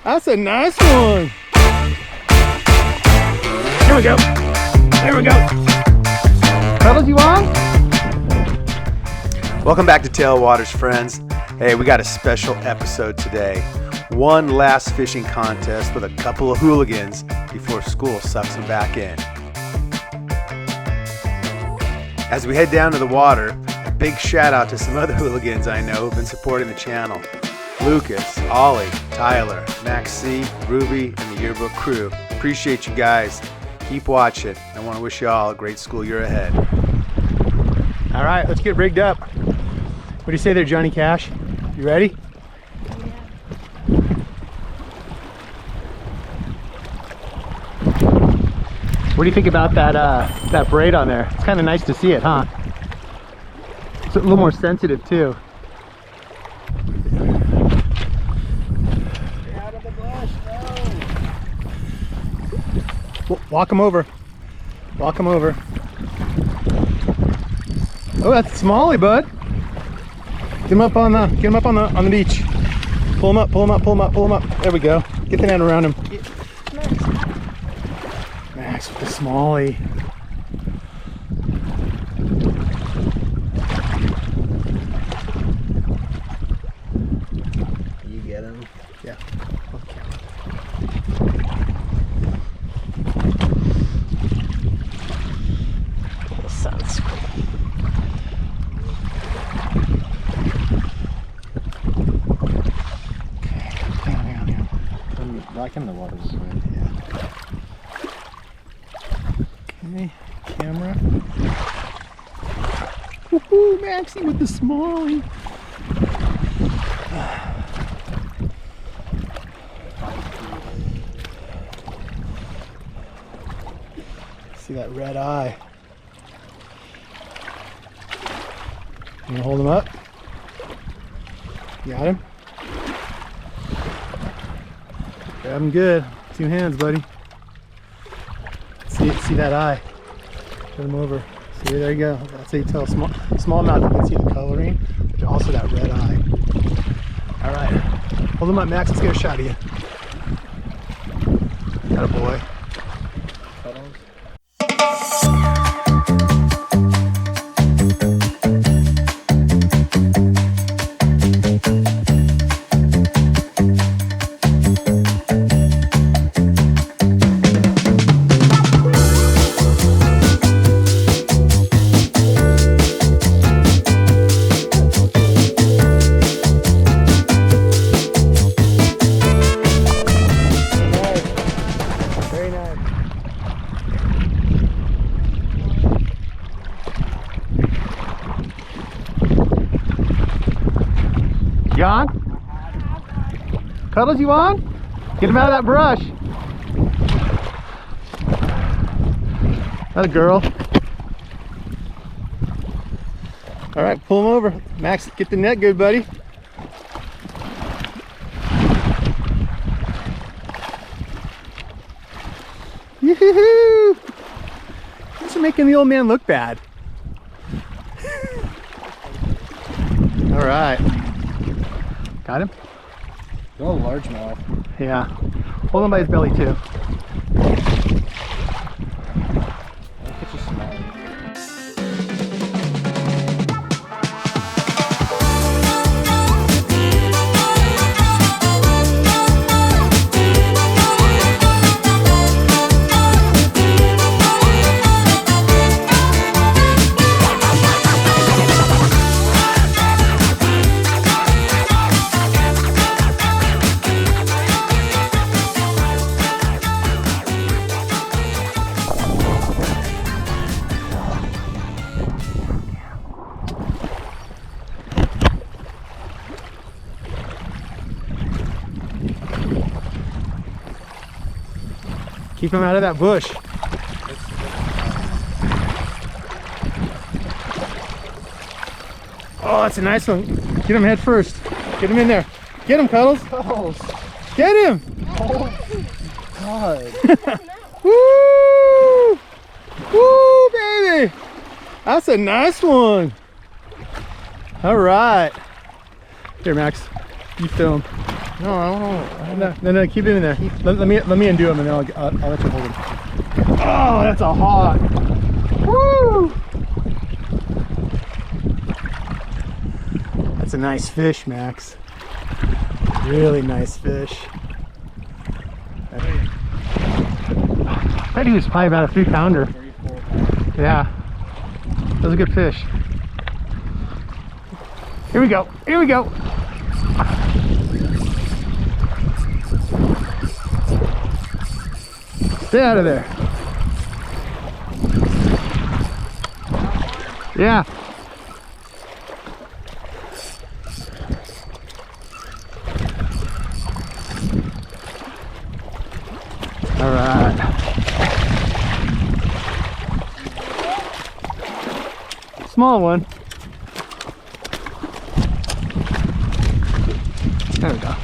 That's a nice one. There we go. There we go. Pedals you on? Welcome back to Tailwaters, friends. Hey, we got a special episode today. One last fishing contest with a couple of hooligans before school sucks them back in. As we head down to the water, a big shout out to some other hooligans I know who've been supporting the channel. Lucas, Ollie, Tyler, Max C, Ruby, and the Yearbook crew. Appreciate you guys. Keep watching. I want to wish you all a great school year ahead. All right, let's get rigged up. What do you say there, Johnny Cash? You ready? What do you think about that braid on there? It's kind of nice to see it, huh? It's a little more sensitive too. Out of the bush, no. Walk him over. Walk him over. Oh, that's a smallie, bud. Get him up on the beach. Pull him up, pull him up, pull him up, pull him up. There we go. Get the net around him. Max with the smallie. You get him? Yeah. Okay. Little sunscreen. Okay. Hang on. Back in the water this way. Yeah. Okay, camera. Woohoo, Maxie with the smallie. See that red eye. You gonna hold him up? Got him? Grab him good. 2 hands, buddy. See that eye. Put him over. See, there you go. That's how you tell smallmouth. You can see the coloring, but also that red eye. All right, hold him up, Max. Let's get a shot of you. Got a boy. John? Cuddles, you on? Get him out of that brush. That a girl. All right, pull him over. Max, get the net good, buddy. Yoo-hoo-hoo! This is making the old man look bad. All right. Got him? Oh, largemouth. Yeah. Hold him by his belly too. It's a small. Keep him out of that bush. Oh, that's a nice one. Get him head first. Get him in there. Get him, Cuddles. Oh, Get him. oh God. Woo! Woo, baby. That's a nice one. All right. Here, Max. You film. No, I don't know. No, keep him in there. Let me undo him and then I'll let you hold him. Oh, that's a hog. Woo! That's a nice fish, Max. Really nice fish. I bet he was probably about a 3-pounder. Yeah, that was a good fish. Here we go. Here we go. Stay out of there. Yeah. All right. Small one. There we go.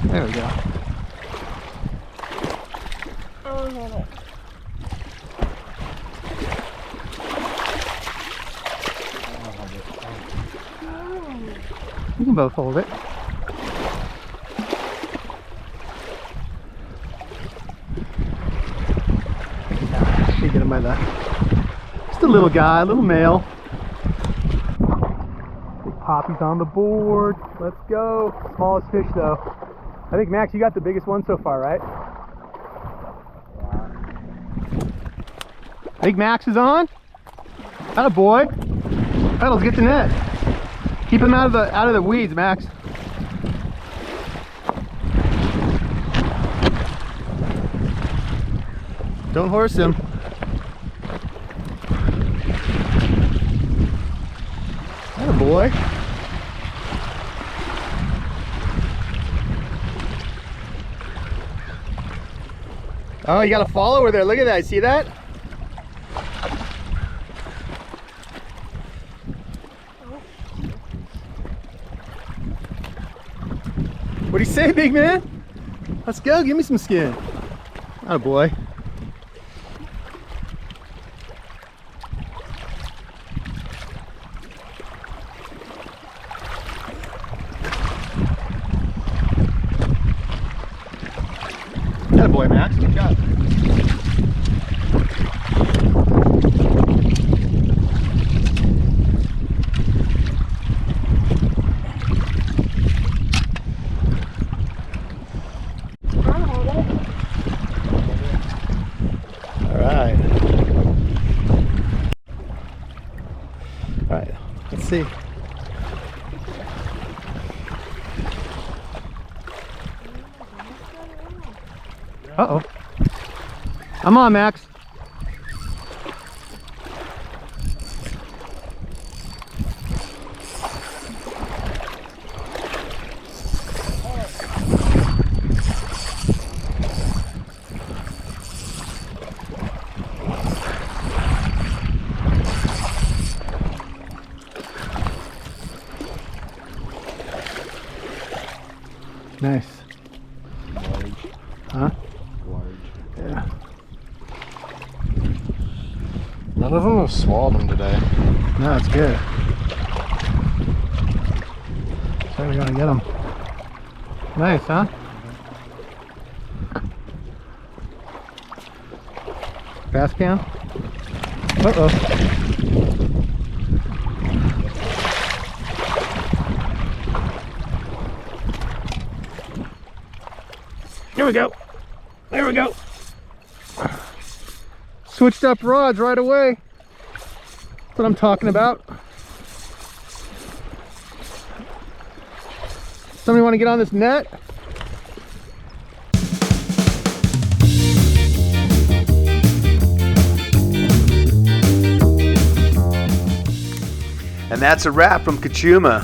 There we go. You can both hold it. Should get him by the. Just a little guy, a little male. Big Poppy's on the board. Let's go. Smallest fish though. I think Max, you got the biggest one so far, right? I think Max is on. Atta boy. Alright, let's get the net. Keep him out of the weeds, Max. Don't horse him. Atta boy. Oh, you got a follower there. Look at that. See that? What do you say, big man? Let's go. Give me some skin. Atta boy. Atta boy, Max. Good job. Let's see. Uh-oh. I'm on, Max. Nice. Large. Huh? Large. Yeah. None of them have swallowed them today. No, it's good. So we're gonna get them. Nice, huh? Bass cam? Uh-oh. There we go. There we go. Switched up rods right away. That's what I'm talking about. Somebody want to get on this net? And that's a wrap from Cachuma.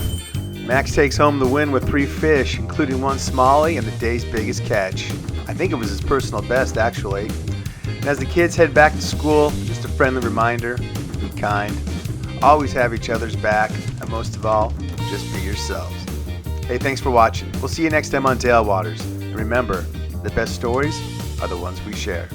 Max takes home the win with 3 fish, including 1 smallie and the day's biggest catch. I think it was his personal best, actually. And as the kids head back to school, just a friendly reminder, be kind, always have each other's back, and most of all, just be yourselves. Hey, thanks for watching. We'll see you next time on Tailwaters. And remember, the best stories are the ones we share.